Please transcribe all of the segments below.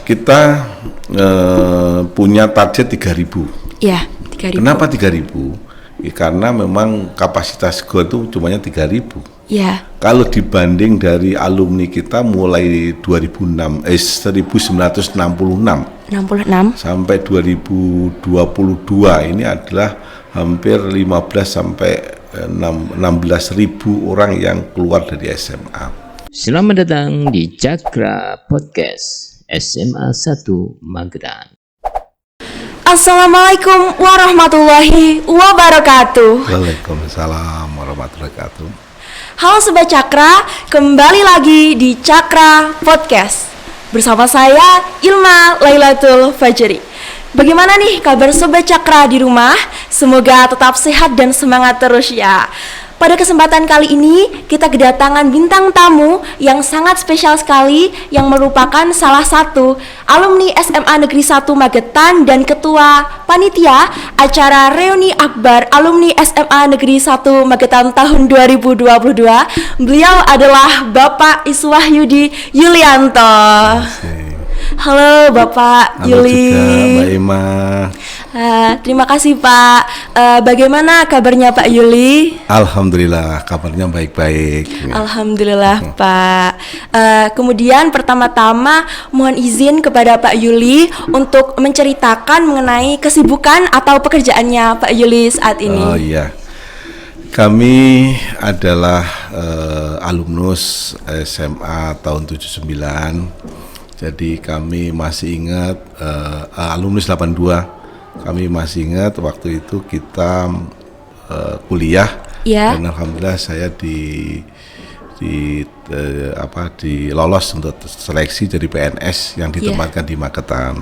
Kita punya target 3.000. Ya, 3.000. Kenapa 3.000? Ya, karena memang kapasitas GOR itu cumanya 3.000. Ya. Kalau dibanding dari alumni kita mulai 1966 sampai 2022 ini adalah hampir 15 sampai 16.000 orang yang keluar dari SMA. Selamat datang di Cakra Podcast SMA 1 Magetan. Assalamualaikum warahmatullahi wabarakatuh. Waalaikumsalam warahmatullahi wabarakatuh. Halo Sobat Cakra, kembali lagi di Cakra Podcast. Bersama saya Ilma Lailatul Fajri. Bagaimana nih kabar Sobat Cakra di rumah? Semoga tetap sehat dan semangat terus ya. Pada kesempatan kali ini kita kedatangan bintang tamu yang sangat spesial sekali, yang merupakan salah satu alumni SMA Negeri 1 Magetan dan ketua panitia acara reuni akbar alumni SMA Negeri 1 Magetan tahun 2022. Beliau adalah Bapak Iswahyudi Yulianto. Halo Bapak Yuli. Halo juga Mbak Ima. Terima kasih Pak. Bagaimana kabarnya Pak Yuli? Alhamdulillah kabarnya baik-baik. Alhamdulillah Pak. Kemudian pertama-tama mohon izin kepada Pak Yuli untuk menceritakan mengenai kesibukan atau pekerjaannya Pak Yuli saat ini. Oh iya, kami adalah alumnus SMA tahun 79. Jadi kami masih ingat alumnus 82. Kami masih ingat waktu itu kita kuliah, dan alhamdulillah saya lolos untuk seleksi jadi PNS yang ditempatkan di Magetan.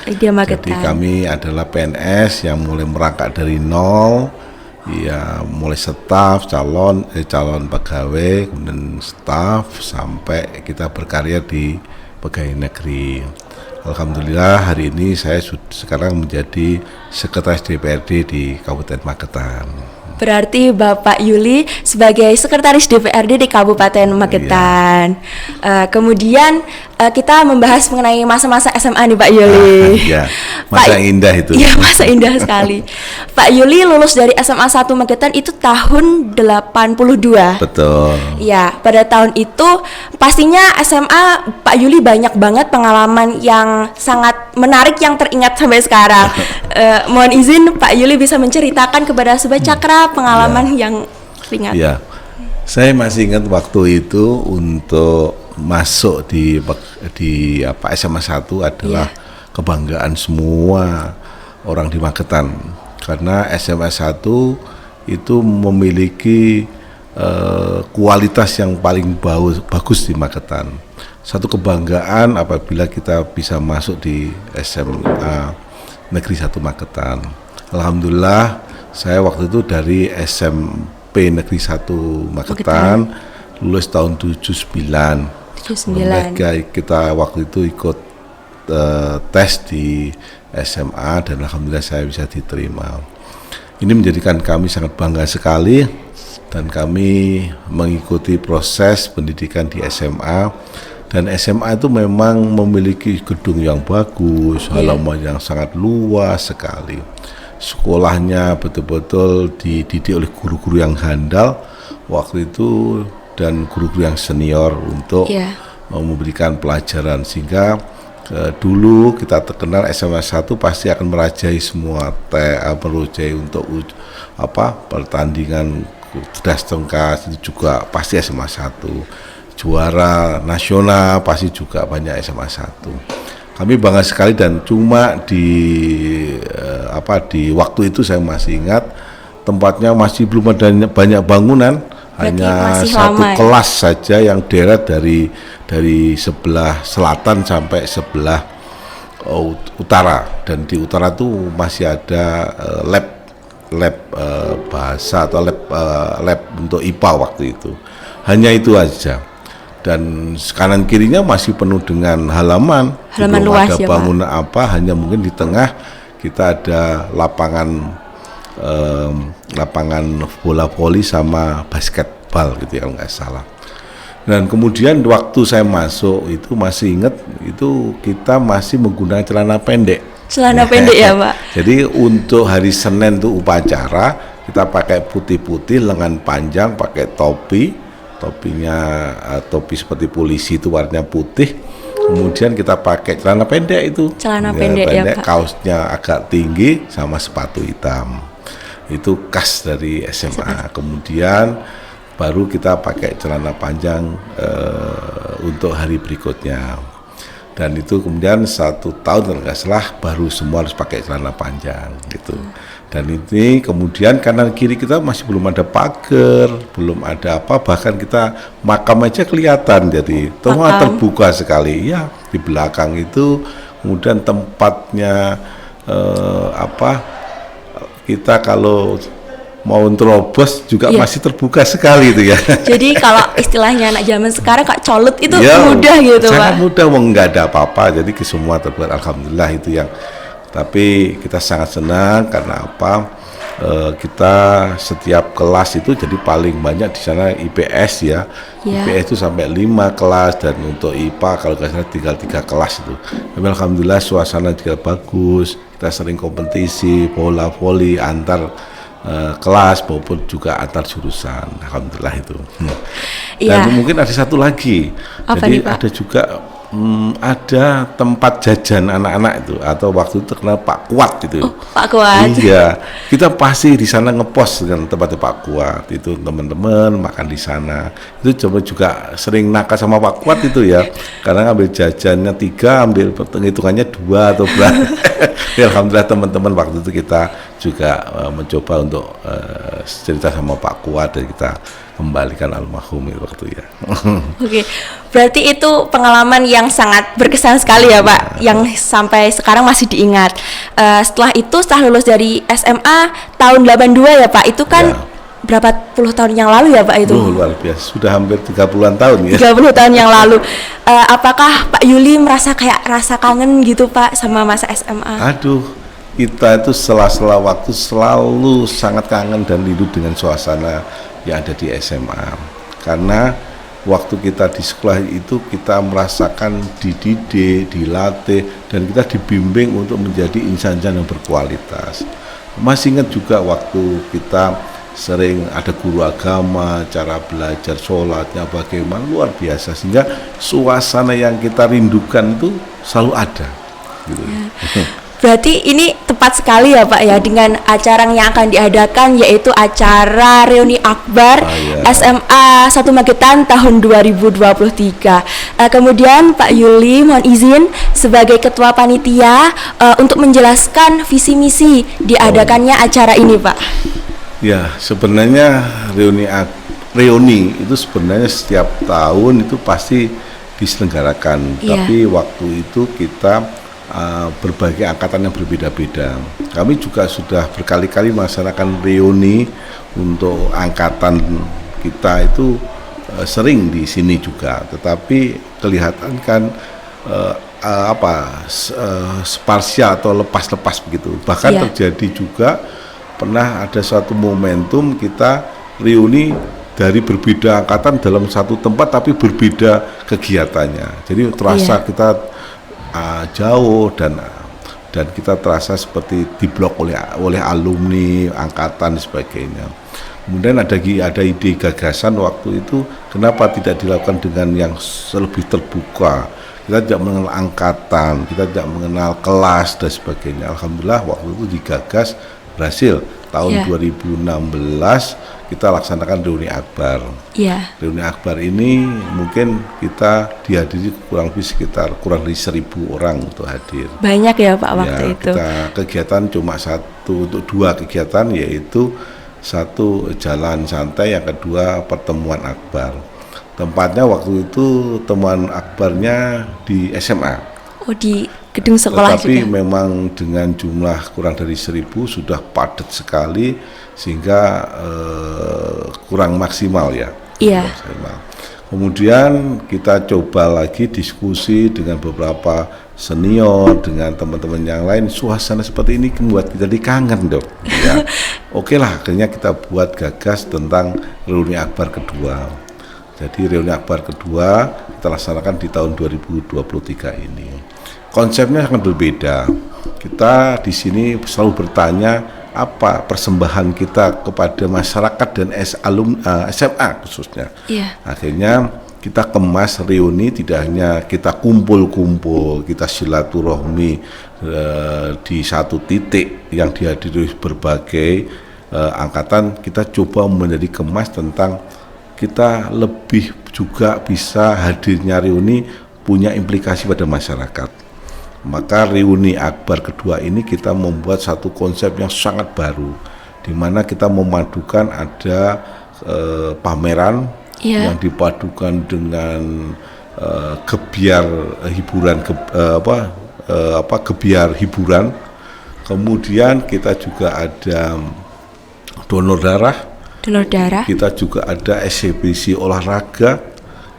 Jadi kami adalah PNS yang mulai merangkak dari nol, ya mulai staf, calon pegawai, kemudian staf sampai kita berkarya di pegawai negeri. Alhamdulillah hari ini saya sekarang menjadi sekretaris DPRD di Kabupaten Magetan. Berarti Bapak Yuli sebagai sekretaris DPRD di Kabupaten Magetan. Kemudian kita membahas mengenai masa-masa SMA nih Pak Yuli. Ya, masa yang indah itu. Iya, masa indah sekali. Pak Yuli lulus dari SMA 1 Magetan itu tahun 82. Betul. Ya, pada tahun itu pastinya SMA Pak Yuli banyak banget pengalaman yang sangat menarik yang teringat sampai sekarang. Mohon izin Pak Yuli bisa menceritakan kepada Sobat Cakra pengalaman yang ringan. Ya, saya masih ingat waktu itu untuk masuk di SMA 1 adalah kebanggaan semua orang di Magetan, karena SMA 1 itu memiliki kualitas yang paling bagus di Magetan. Satu kebanggaan apabila kita bisa masuk di SMA Negeri 1 Magetan. Alhamdulillah saya waktu itu dari SMP Negeri 1 Magetan lulus tahun 79. Kita waktu itu ikut tes di SMA dan alhamdulillah saya bisa diterima. Ini menjadikan kami sangat bangga sekali, dan kami mengikuti proses pendidikan di SMA. Dan SMA itu memang memiliki gedung yang bagus, halaman yang sangat luas sekali. Sekolahnya betul-betul dididik oleh guru-guru yang handal waktu itu dan guru-guru yang senior untuk memberikan pelajaran, sehingga dulu kita terkenal SMA 1 pasti akan merajai semua merajai untuk pertandingan cerdas tengkas, itu juga pasti SMA 1. Juara nasional pasti juga banyak SMA 1. Kami bangga sekali, dan cuma di waktu itu saya masih ingat tempatnya masih belum ada banyak bangunan. Hanya satu kelas saja yang deret dari sebelah selatan sampai sebelah utara, dan di utara itu masih ada lab bahasa atau lab untuk IPA waktu itu. Hanya itu aja, dan kanan kirinya masih penuh dengan halaman luas ada ya bangunan Pak. Hanya mungkin di tengah kita ada lapangan bola voli sama basketball gitu ya, kalau nggak salah. Dan kemudian waktu saya masuk itu masih ingat itu kita masih menggunakan celana pendek. Celana pendek ya Pak. Jadi untuk hari Senin itu upacara kita pakai putih-putih, lengan panjang, pakai topinya topi seperti polisi itu warnanya putih. Kemudian kita pakai celana pendek itu. Celana pendek ya Pak. Kaosnya agak tinggi sama sepatu hitam. Itu khas dari SMA. Kemudian baru kita pakai celana panjang untuk hari berikutnya, dan itu kemudian 1 tahun kalau nggak salah baru semua harus pakai celana panjang gitu. Dan ini kemudian kanan kiri kita masih belum ada pagar, belum ada apa, bahkan kita makam aja kelihatan, jadi semua terbuka sekali ya. Di belakang itu kemudian tempatnya kita kalau mau terobos juga masih terbuka sekali itu ya. Jadi kalau istilahnya anak zaman sekarang kok colut itu ya, mudah gitu Pak. Sangat mudah, nggak ada apa-apa. Jadi semua terbuka, alhamdulillah itu yang. Tapi kita sangat senang karena apa? Kita setiap kelas itu jadi paling banyak di sana IPS ya. IPS itu sampai 5 kelas, dan untuk IPA kalau nggak salah tinggal 3 kelas itu. Tapi alhamdulillah suasana juga bagus. Kita sering kompetisi bola voli antar kelas maupun juga antar jurusan, alhamdulillah itu. Dan mungkin ada satu lagi. Apa jadi nih, Pak? ada juga ada tempat jajan anak-anak itu, atau waktu itu terkenal Pak Kuat itu. Oh, Pak Kuat. Iya, kita pasti di sana ngepost dengan tempatnya Pak Kuat itu, teman-teman makan di sana. Itu coba juga sering nakal sama Pak Kuat itu ya, karena ngambil jajannya 3, ambil hitungannya 2 atau berapa. Ya, alhamdulillah teman-teman waktu itu kita juga mencoba untuk cerita sama Pak Kuat, dan kita kembalikan almarhum itu waktu ya. Oke, berarti itu pengalaman yang sangat berkesan sekali ya Pak, yang sampai sekarang masih diingat. Setelah lulus dari SMA tahun 82 ya Pak, itu kan berapa puluh tahun yang lalu ya Pak itu? Luar biasa, sudah hampir 30-an tahun ya. 30 tahun yang lalu. Apakah Pak Yuli merasa kayak rasa kangen gitu Pak sama masa SMA? Aduh, kita itu sela-sela waktu selalu sangat kangen dan rindu dengan suasana yang ada di SMA, karena waktu kita di sekolah itu kita merasakan dididik, dilatih, dan kita dibimbing untuk menjadi insan-insan yang berkualitas. Masih ingat juga waktu kita sering ada guru agama, cara belajar sholatnya bagaimana, luar biasa, sehingga suasana yang kita rindukan itu selalu ada gitu. Berarti ini tepat sekali ya Pak ya, dengan acara yang akan diadakan, yaitu acara reuni akbar SMA 1 Magetan tahun 2023. Kemudian Pak Yuli mohon izin sebagai ketua panitia untuk menjelaskan visi misi diadakannya acara ini Pak. Ya, sebenarnya reuni itu sebenarnya setiap tahun itu pasti diselenggarakan, tapi waktu itu kita berbagai angkatan yang berbeda-beda. Kami juga sudah berkali-kali melaksanakan reuni untuk angkatan kita itu sering di sini juga, tetapi kelihatan kan sparsial atau lepas-lepas begitu. Bahkan terjadi juga pernah ada suatu momentum kita reuni dari berbeda angkatan dalam satu tempat tapi berbeda kegiatannya. Jadi terasa kita jauh, dan kita terasa seperti diblok oleh alumni angkatan dan sebagainya. Kemudian ada ide gagasan waktu itu, kenapa tidak dilakukan dengan yang lebih terbuka. Kita tidak mengenal angkatan, kita tidak mengenal kelas dan sebagainya. Alhamdulillah waktu itu digagas, berhasil. Tahun 2016 kita laksanakan reuni akbar. Reuni akbar ini mungkin kita dihadiri kurang lebih 1.000 orang untuk hadir. Banyak ya Pak waktu itu. Kita kegiatan cuma untuk 2 kegiatan, yaitu 1 jalan santai, yang kedua pertemuan akbar. Tempatnya waktu itu temuan akbarnya di SMA. Oh, di gedung sekolah. Tetapi juga memang dengan jumlah kurang dari 1.000 sudah padat sekali, sehingga kurang maksimal ya. Maksimal. Kemudian kita coba lagi diskusi dengan beberapa senior, dengan teman-teman yang lain. Suasana seperti ini membuat kita kangen dong ya. Oke lah, akhirnya kita buat gagas tentang reuni akbar kedua. Jadi reuni akbar kedua kita laksanakan di tahun 2023 ini. Konsepnya sangat berbeda. Kita di sini selalu bertanya apa persembahan kita kepada masyarakat dan SMA khususnya. Akhirnya kita kemas reuni, tidak hanya kita kumpul-kumpul, kita silaturahmi di satu titik yang dihadiri berbagai angkatan. Kita coba menjadi kemas tentang kita lebih juga bisa hadirnya reuni punya implikasi pada masyarakat. Maka reuni akbar kedua ini kita membuat satu konsep yang sangat baru, di mana kita memadukan ada pameran yang dipadukan dengan gebiar hiburan, gebiar hiburan. Kemudian kita juga ada donor darah. Kita juga ada eksibisi olahraga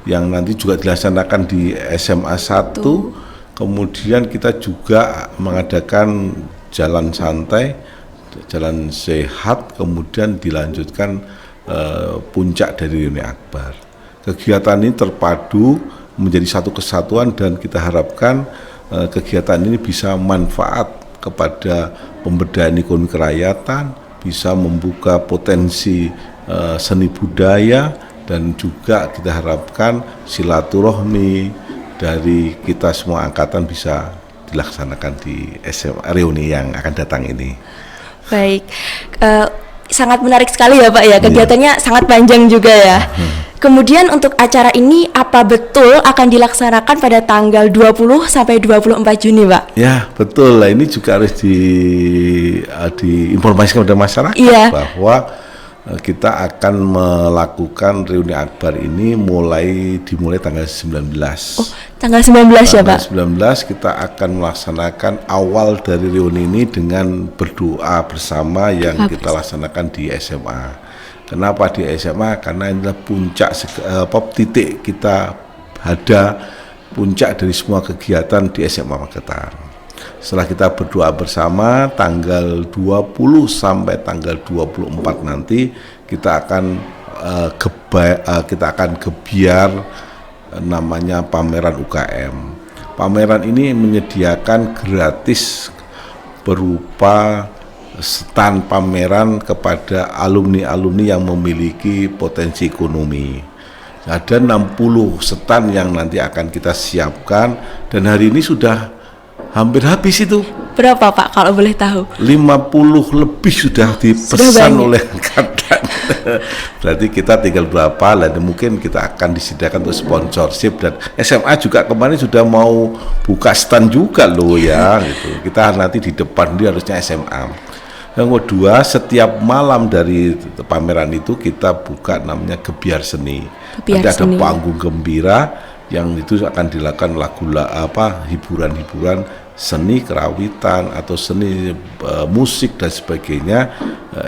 yang nanti juga dilaksanakan di SMA 1. Kemudian kita juga mengadakan jalan santai, jalan sehat, kemudian dilanjutkan puncak dari reuni akbar. Kegiatan ini terpadu menjadi satu kesatuan dan kita harapkan kegiatan ini bisa manfaat kepada pemberdayaan ekonomi kerakyatan, bisa membuka potensi seni budaya, dan juga kita harapkan silaturahmi dari kita semua angkatan bisa dilaksanakan di SMA reuni yang akan datang ini. Baik, sangat menarik sekali ya Pak ya, kegiatannya sangat panjang juga ya. Kemudian untuk acara ini apa betul akan dilaksanakan pada tanggal 20 sampai 24 Juni Pak? Ya betul, lah ini juga harus diinformasikan kepada masyarakat bahwa kita akan melakukan reuni akbar ini dimulai tanggal 19. Oh, tanggal 19 ya Pak? Tanggal 19 kita akan melaksanakan awal dari reuni ini dengan berdoa bersama yang kita laksanakan di SMA. Kenapa di SMA? Karena inilah puncak titik kita ada puncak dari semua kegiatan di SMA Magetan. Setelah kita berdoa bersama tanggal 20 sampai tanggal 24 nanti kita akan gebiar namanya pameran UKM. Pameran ini menyediakan gratis berupa stand pameran kepada alumni-alumni yang memiliki potensi ekonomi. Ada 60 stand yang nanti akan kita siapkan dan hari ini sudah hampir habis itu. Berapa Pak kalau boleh tahu? 50 lebih sudah dipesan oleh angkatan. Berarti kita tinggal berapa, dan mungkin kita akan disediakan untuk sponsorship. Dan SMA juga kemarin sudah mau buka stand juga loh ya gitu. Kita nanti di depan dia harusnya SMA. Yang kedua, setiap malam dari pameran itu kita buka namanya gebiar seni. Nanti ada panggung gembira yang itu akan dilakukan hiburan-hiburan seni kerawitan atau seni musik dan sebagainya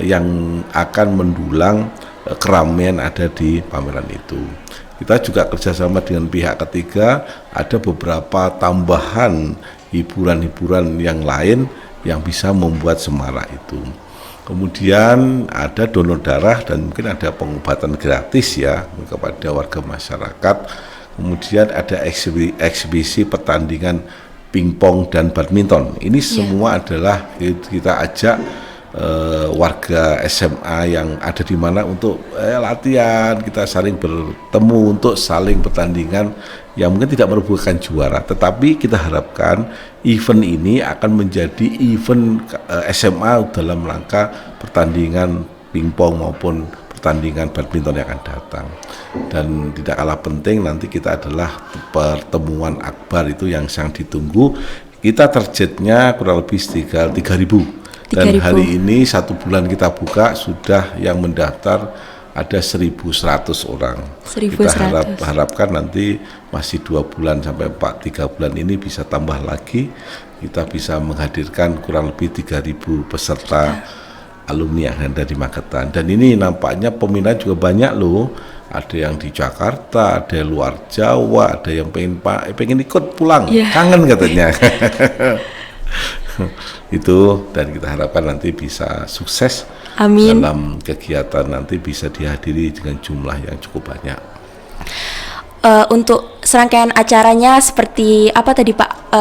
yang akan mendulang keramaian ada di pameran itu. Kita juga kerjasama dengan pihak ketiga, ada beberapa tambahan hiburan-hiburan yang lain yang bisa membuat semarak itu. Kemudian ada donor darah dan mungkin ada pengobatan gratis ya kepada warga masyarakat. Kemudian ada eksibisi pertandingan pingpong dan badminton. Ini semua adalah kita ajak warga SMA yang ada di mana untuk latihan, kita saling bertemu untuk saling pertandingan yang mungkin tidak merupakan juara, tetapi kita harapkan event ini akan menjadi event SMA dalam rangka pertandingan pingpong maupun pertandingan badminton yang akan datang. Dan tidak kalah penting nanti kita adalah pertemuan akbar itu yang sangat ditunggu. Kita targetnya kurang lebih 3.000. Dan hari ini 1 bulan kita buka sudah yang mendaftar ada 1.100 orang. 1.100. Kita harapkan nanti masih 2 bulan sampai 3 bulan ini bisa tambah lagi. Kita bisa menghadirkan kurang lebih 3.000 peserta alumni yang ada di Magetan. Dan ini nampaknya peminat juga banyak loh. Ada yang di Jakarta, ada yang luar Jawa, ada yang pengen ikut pulang, kangen katanya. Itu, dan kita harapkan nanti bisa sukses. Amin. Dalam kegiatan nanti bisa dihadiri dengan jumlah yang cukup banyak. untuk serangkaian acaranya seperti apa tadi Pak?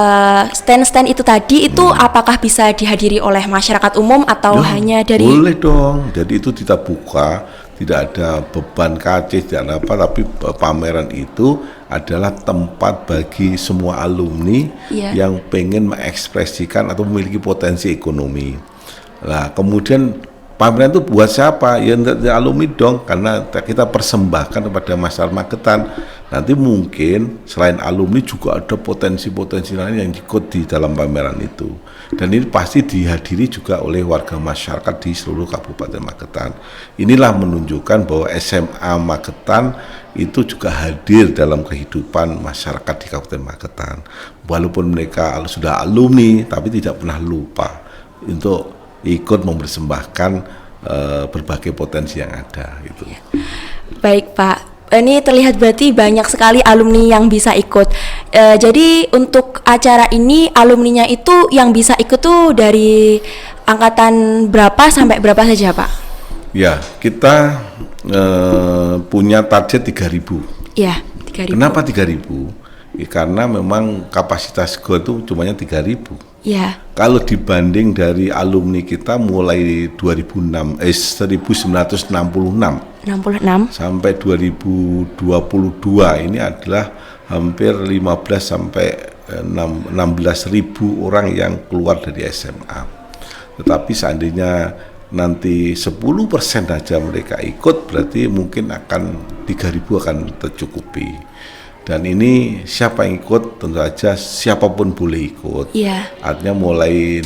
Stand-stand itu tadi itu apakah bisa dihadiri oleh masyarakat umum atau Ya, hanya dari? boleh dong. Jadi itu kita buka, tidak ada beban KC, tidak ada apa, tapi pameran itu adalah tempat bagi semua alumni Iya. yang pengen mengekspresikan atau memiliki potensi ekonomi. Nah, kemudian pameran itu buat siapa? Ya alumni dong, karena kita persembahkan kepada masyarakat Magetan. Nanti mungkin selain alumni juga ada potensi-potensi lain yang ikut di dalam pameran itu. Dan ini pasti dihadiri juga oleh warga masyarakat di seluruh Kabupaten Magetan. Inilah menunjukkan bahwa SMA Magetan itu juga hadir dalam kehidupan masyarakat di Kabupaten Magetan. Walaupun mereka sudah alumni, tapi tidak pernah lupa untuk ikut mempersembahkan berbagai potensi yang ada itu. Baik Pak. Ini terlihat berarti banyak sekali alumni yang bisa ikut. Jadi untuk acara ini alumninya itu yang bisa ikut tuh dari angkatan berapa sampai berapa saja Pak? Ya, kita punya target 3.000. Ya, 3.000. Kenapa 3.000? Ya, karena memang kapasitas GOR itu cumanya 3.000. Ya. Kalau dibanding dari alumni kita mulai 1966 66. sampai 2022 ini adalah hampir 15 sampai 16.000 orang yang keluar dari SMA. Tetapi seandainya nanti 10% aja mereka ikut, berarti mungkin akan 3.000 akan tercukupi. Dan ini siapa yang ikut, tentu saja siapapun boleh ikut. Iya. Artinya mulai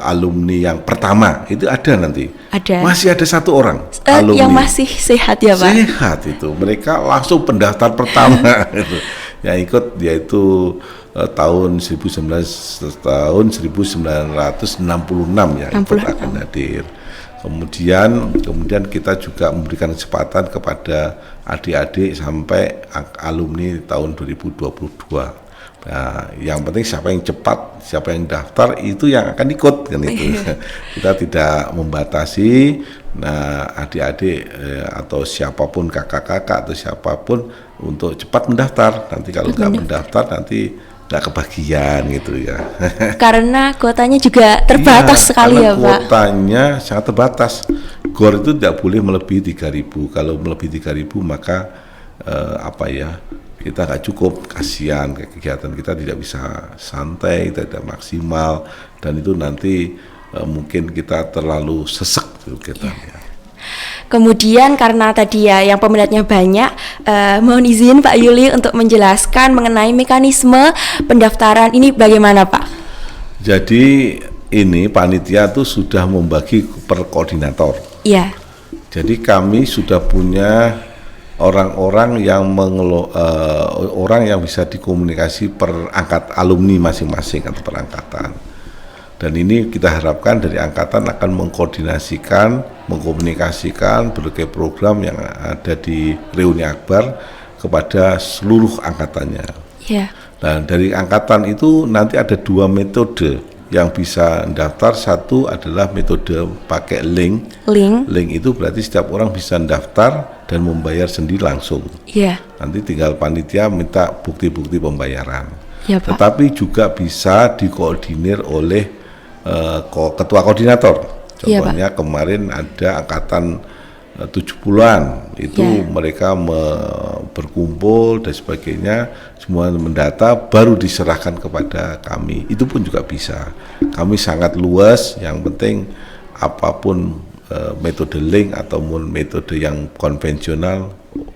alumni yang pertama itu ada nanti. Ada. Masih ada satu orang alumni yang masih sehat ya Pak? sehat itu. Mereka langsung pendaftar pertama itu. Yang ikut yaitu tahun 1966 ya ikut akan hadir. Kemudian kita juga memberikan kesempatan kepada adik-adik sampai alumni tahun 2022. Nah, yang penting siapa yang cepat, siapa yang daftar itu yang akan ikut kan itu. Kita tidak membatasi. Nah, adik-adik atau siapapun kakak-kakak atau siapapun untuk cepat mendaftar. Nanti kalau nggak mendaftar nanti nggak kebagian gitu ya. Karena kuotanya juga terbatas sekali ya Pak. Kuotanya sangat terbatas. GOR itu tidak boleh melebihi 3.000. Kalau melebihi 3.000 maka kita nggak cukup, kasihan kegiatan kita tidak bisa santai, tidak maksimal, dan itu nanti mungkin kita terlalu sesek kegiatannya. Kemudian karena tadi ya yang peminatnya banyak, mohon izin Pak Yuli untuk menjelaskan mengenai mekanisme pendaftaran ini bagaimana Pak? Jadi ini panitia tuh sudah membagi per koordinator. Iya. Jadi kami sudah punya orang-orang yang orang yang bisa dikomunikasi per alumni masing-masing atau per angkatan. Dan ini kita harapkan dari angkatan akan mengkomunikasikan berbagai program yang ada di reuni akbar kepada seluruh angkatannya. Iya. Dan dari angkatan itu nanti ada 2 metode yang bisa daftar. Satu adalah metode pakai link. Link itu berarti setiap orang bisa daftar dan membayar sendiri langsung. Iya. Nanti tinggal panitia minta bukti-bukti pembayaran. Ya, Pak. Tetapi juga bisa dikoordinir oleh ketua koordinator. Contohnya kemarin ada angkatan 70-an itu mereka berkumpul dan sebagainya, semua mendata baru diserahkan kepada kami. Itu pun juga bisa. Kami sangat luas, yang penting apapun metode link ataupun metode yang konvensional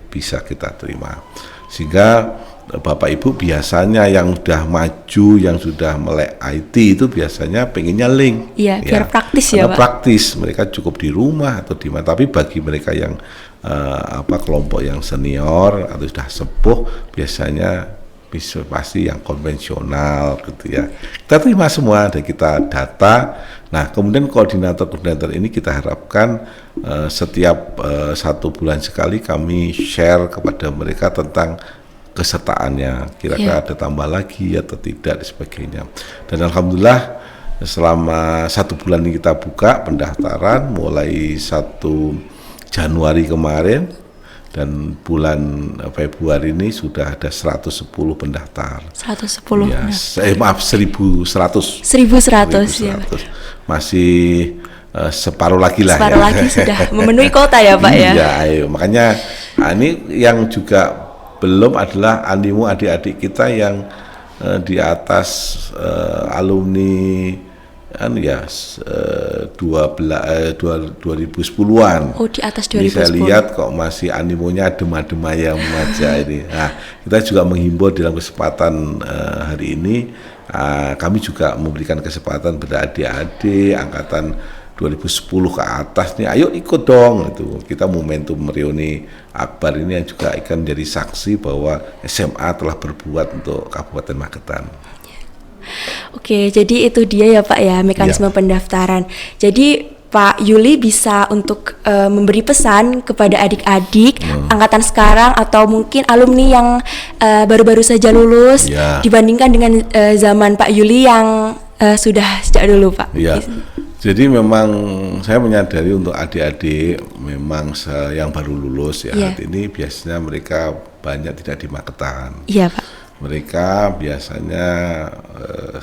bisa kita terima. Sehingga Bapak Ibu biasanya yang sudah maju, yang sudah melek IT itu biasanya pengennya link. Iya, biar praktis ya Pak. Praktis, mereka cukup di rumah atau di mana. Tapi bagi mereka yang kelompok yang senior atau sudah sepuh, biasanya pasti yang konvensional gitu ya. Kita terima semua dan kita data. Nah, kemudian koordinator ini kita harapkan setiap 1 bulan sekali kami share kepada mereka tentang kesertaannya, kira-kira ada tambah lagi atau tidak dan sebagainya. Dan alhamdulillah selama 1 bulan ini kita buka pendaftaran mulai 1 Januari kemarin dan bulan Februari ini sudah ada 110 pendaftar. 110. Ya, maaf 1.100. 1.100 ya. Masih separuh lagi lah. Separuh lagi sudah memenuhi kota ya Pak ya. Iya, ayo. Makanya ini yang juga belum adalah animo adik-adik kita yang di atas alumni 2010-an. Oh, di atas 2010. Ini saya lihat kok masih animonya adem-adem ayam aja ini. Nah, kita juga menghimbau dalam kesempatan hari ini, kami juga memberikan kesempatan pada adik-adik angkatan 2010 ke atas nih, ayo ikut dong. Itu kita momentum reuni Akbar ini yang juga akan menjadi saksi bahwa SMA telah berbuat untuk Kabupaten Magetan. Oke, jadi itu dia ya Pak ya mekanisme pendaftaran. Jadi Pak Yuli bisa untuk memberi pesan kepada adik-adik angkatan sekarang atau mungkin alumni yang baru-baru saja lulus dibandingkan dengan zaman Pak Yuli yang sudah sejak dulu Pak. Iya. Jadi memang saya menyadari untuk adik-adik memang yang baru lulus ya saat ini biasanya mereka banyak tidak di Magetan. Iya Pak. Mereka biasanya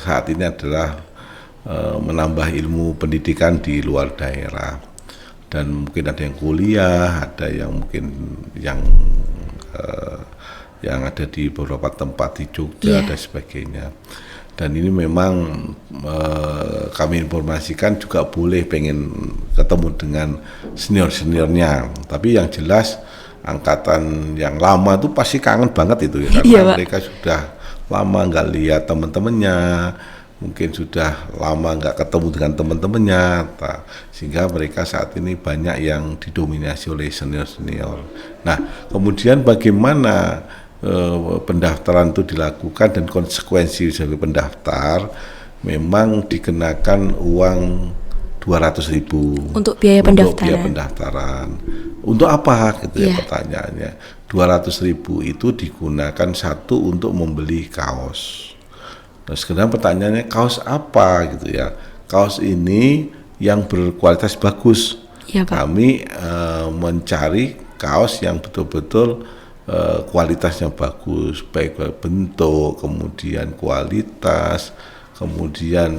saat ini adalah menambah ilmu pendidikan di luar daerah, dan mungkin ada yang kuliah, ada yang mungkin yang ada di beberapa tempat di Jogja dan sebagainya. Dan ini memang kami informasikan juga boleh pengen ketemu dengan senior-seniornya, tapi yang jelas angkatan yang lama itu pasti kangen banget itu ya, karena mereka sudah lama nggak lihat teman-temannya, mungkin sudah lama nggak ketemu dengan teman-temannya, sehingga mereka saat ini banyak yang didominasi oleh senior-senior. Nah, kemudian bagaimana pendaftaran itu dilakukan dan konsekuensi sebagai pendaftar, memang dikenakan uang 200.000 untuk biaya pendaftaran. Untuk apa gitu ya pertanyaannya. 200.000 itu digunakan satu untuk membeli kaos. Nah, sekarang pertanyaannya kaos apa gitu ya. Kaos ini yang berkualitas bagus. Ya, Pak. Kami mencari kaos yang betul-betul kualitasnya bagus, baik bentuk, kemudian kualitas, kemudian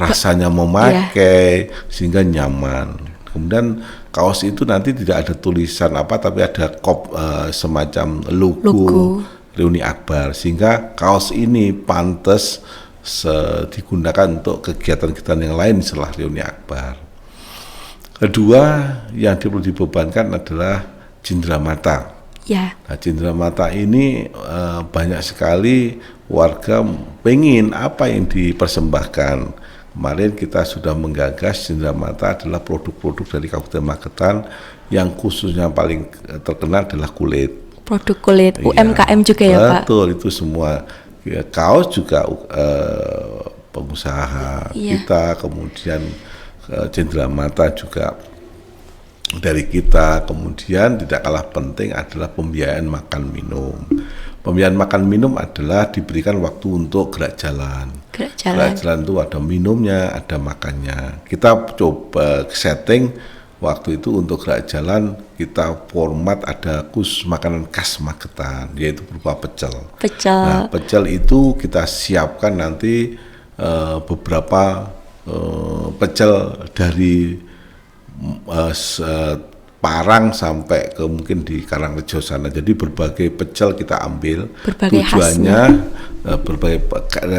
rasanya memakai sehingga nyaman. Kemudian kaos itu nanti tidak ada tulisan tapi ada semacam logo Reuni Akbar, sehingga kaos ini pantas digunakan untuk kegiatan-kegiatan yang lain setelah Reuni Akbar. Kedua yang perlu dibebankan adalah cindera mata. Nah, cindera mata ini banyak sekali warga pengen apa yang dipersembahkan. Kemarin kita sudah menggagas cindera mata adalah produk-produk dari Kabupaten Magetan yang khususnya paling terkenal adalah kulit. Produk kulit, UMKM juga ya Pak? Betul, itu semua. Kaos juga pengusaha kita, kemudian cindera mata juga dari kita. Kemudian tidak kalah penting adalah pembiayaan makan minum. Pembiayaan makan minum adalah diberikan waktu untuk gerak jalan. Gerak jalan itu ada minumnya, ada makannya. Kita coba setting waktu itu untuk gerak jalan, kita format ada khusus makanan khas Magetan, yaitu berupa pecel. Nah, pecel itu kita siapkan nanti beberapa pecel dari Parang sampai ke mungkin di Karangrejo sana. Jadi berbagai pecel kita ambil. Tujuannya berbagai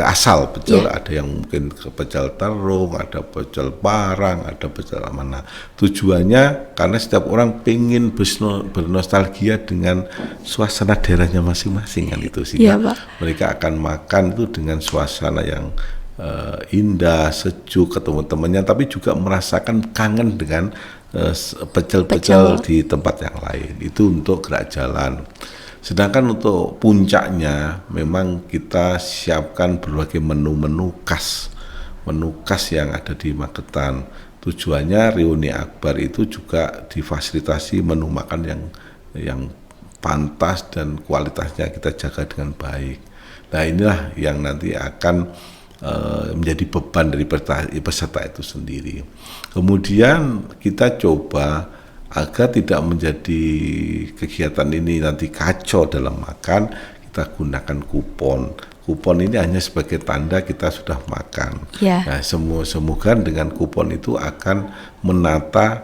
asal pecel, ada yang mungkin pecel terung, ada pecel Parang, ada pecel mana. Tujuannya karena setiap orang pengen bernostalgia dengan suasana daerahnya masing-masing kan itu, sehingga mereka akan makan itu dengan suasana yang indah, sejuk, ketemu temannya, tapi juga merasakan kangen dengan pecel-pecel di tempat yang lain. Itu untuk gerak jalan. Sedangkan untuk puncaknya memang kita siapkan berbagai menu-menu khas yang ada di Magetan. Tujuannya Reuni Akbar itu juga difasilitasi menu makan yang pantas dan kualitasnya kita jaga dengan baik. Nah, inilah yang nanti akan menjadi beban dari peserta itu sendiri. Kemudian kita coba agar tidak menjadi kegiatan ini nanti kacau dalam makan, kita gunakan kupon. Kupon ini hanya sebagai tanda kita sudah makan. Nah, semoga dengan kupon itu akan menata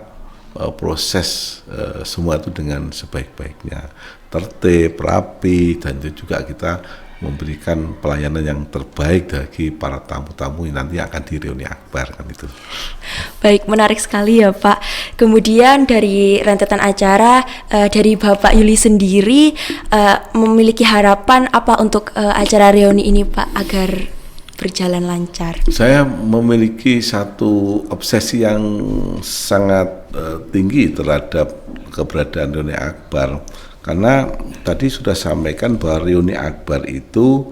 proses semua itu dengan sebaik-baiknya, tertib, rapi, dan juga kita memberikan pelayanan yang terbaik bagi para tamu-tamu yang nanti akan di reuni akbar kan itu. Baik, menarik sekali ya Pak. Kemudian dari rentetan acara dari Bapak Yuli sendiri memiliki harapan apa untuk acara reuni ini Pak agar berjalan lancar? Saya memiliki satu obsesi yang sangat tinggi terhadap keberadaan reuni akbar. Karena tadi sudah sampaikan bahwa reuni akbar itu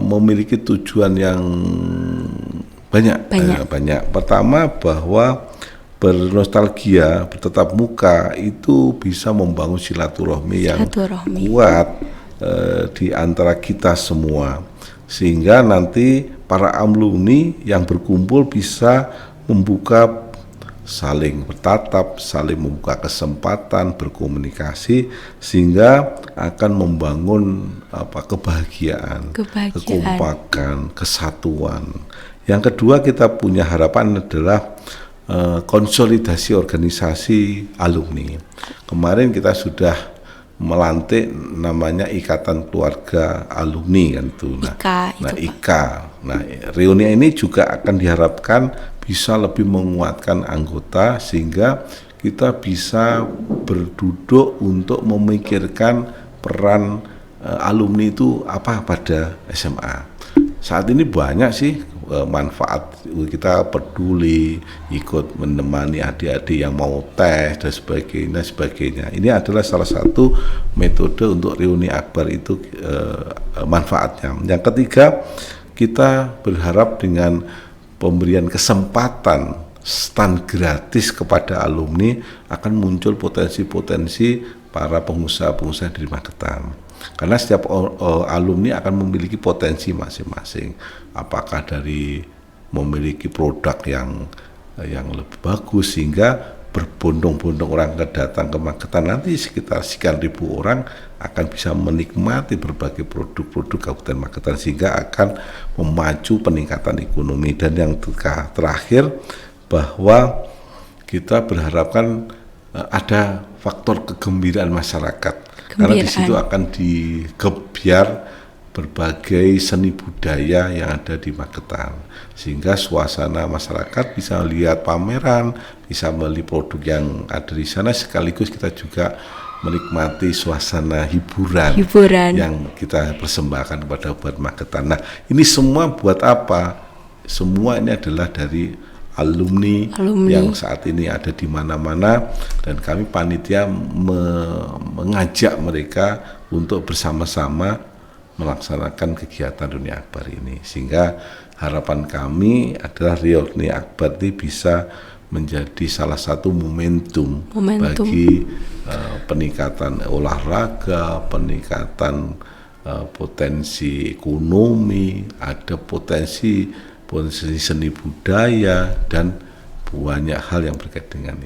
memiliki tujuan yang banyak. Pertama bahwa bernostalgia, bertatap muka itu bisa membangun silaturahmi yang kuat di antara kita semua, sehingga nanti para alumni yang berkumpul bisa membuka, saling bertatap, saling membuka kesempatan, berkomunikasi, sehingga akan membangun kebahagiaan, kekompakan, kesatuan. Yang kedua, kita punya harapan adalah konsolidasi organisasi alumni. Kemarin kita sudah melantik namanya Ikatan Keluarga Alumni kan itu. IKA. Nah, reuni ini juga akan diharapkan bisa lebih menguatkan anggota sehingga kita bisa berduduk untuk memikirkan peran alumni itu apa pada SMA. Saat ini banyak sih manfaat, kita peduli, ikut menemani adik-adik yang mau tes dan sebagainya. Ini adalah salah satu metode untuk reuni akbar itu manfaatnya. Yang ketiga, kita berharap dengan pemberian kesempatan stand gratis kepada alumni akan muncul potensi-potensi para pengusaha-pengusaha di Magetan. Karena setiap alumni akan memiliki potensi masing-masing. Apakah dari memiliki produk yang lebih bagus sehingga berbondong-bondong orang datang ke Magetan, nanti sekitar sekian ribu orang akan bisa menikmati berbagai produk-produk Kabupaten Magetan sehingga akan memacu peningkatan ekonomi. Dan yang terakhir bahwa kita berharapkan ada faktor kegembiraan masyarakat. Karena di situ akan digebyar berbagai seni budaya yang ada di Magetan, sehingga suasana masyarakat bisa lihat pameran, bisa beli produk yang ada di sana, sekaligus kita juga menikmati suasana hiburan yang kita persembahkan kepada buat Magetan. Nah, ini semua buat apa? Semua ini adalah dari alumni yang saat ini ada di mana-mana, dan kami panitia mengajak mereka untuk bersama-sama melaksanakan kegiatan reuni akbar ini, sehingga harapan kami adalah reuni akbar ini bisa menjadi salah satu momentum. Bagi peningkatan olahraga, peningkatan potensi ekonomi, ada potensi seni budaya, dan banyak hal yang berkait dengan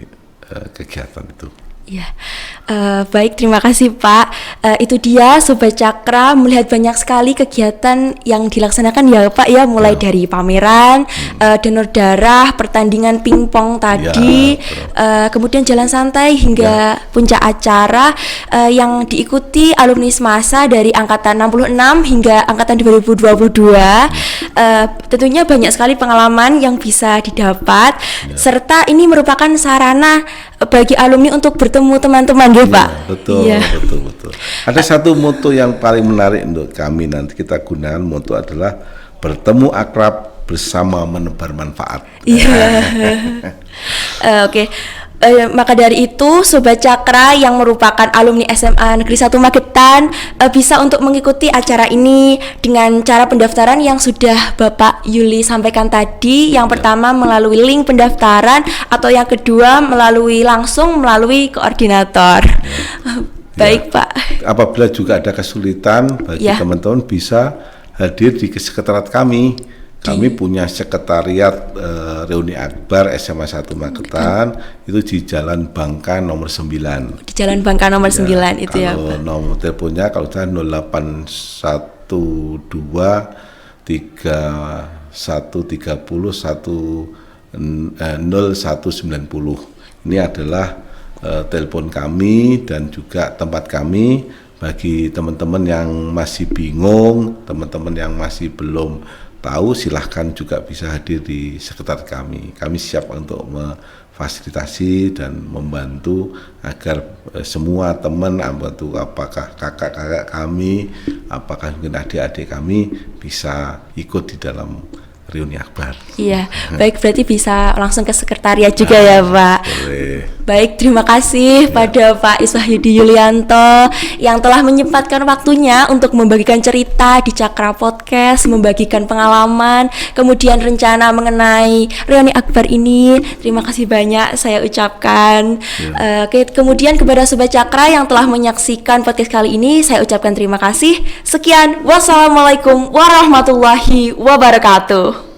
kegiatan itu. Ya, baik, terima kasih Pak. Itu dia Sobat Cakra, melihat banyak sekali kegiatan yang dilaksanakan ya Pak ya, mulai dari pameran, donor darah, pertandingan pingpong tadi, kemudian jalan santai hingga puncak acara yang diikuti alumni semasa dari angkatan 66 hingga angkatan 2022. Tentunya banyak sekali pengalaman yang bisa didapat, serta ini merupakan sarana bagi alumni untuk bertemu teman-teman ya Pak. Betul. Ada satu moto yang paling menarik untuk kami nanti kita gunakan, moto adalah bertemu akrab bersama menebar manfaat. Oke. Maka dari itu Sobat Cakra yang merupakan alumni SMA Negeri 1 Magetan bisa untuk mengikuti acara ini dengan cara pendaftaran yang sudah Bapak Yuli sampaikan tadi. Yang pertama melalui link pendaftaran, atau yang kedua langsung melalui koordinator. Baik Pak. Apabila juga ada kesulitan bagi teman-teman bisa hadir di sekretariat kami. Kami punya sekretariat reuni akbar SMA 1 Magetan itu di Jalan Bangka nomor 9. Di Jalan Bangka nomor 9 itu ya, Kalau Pak. nomor teleponnya kalau saya 0812 0190. Ini adalah telepon kami dan juga tempat kami bagi teman-teman yang masih bingung, teman-teman yang masih belum tahu, silahkan juga bisa hadir di sekitar kami. Kami siap untuk memfasilitasi dan membantu agar semua teman, apakah kakak-kakak kami, apakah mungkin adik-adik kami bisa ikut di dalam reuni akbar. Iya, baik, berarti bisa langsung ke sekretariat juga ya, Pak. Boleh. Baik, terima kasih pada Pak Iswahyudi Yulianto yang telah menyempatkan waktunya untuk membagikan cerita di Cakra Podcast, membagikan pengalaman, kemudian rencana mengenai reuni akbar ini. Terima kasih banyak saya ucapkan. Kemudian kepada Sobat Cakra yang telah menyaksikan podcast kali ini, saya ucapkan terima kasih. Sekian, wassalamualaikum warahmatullahi wabarakatuh.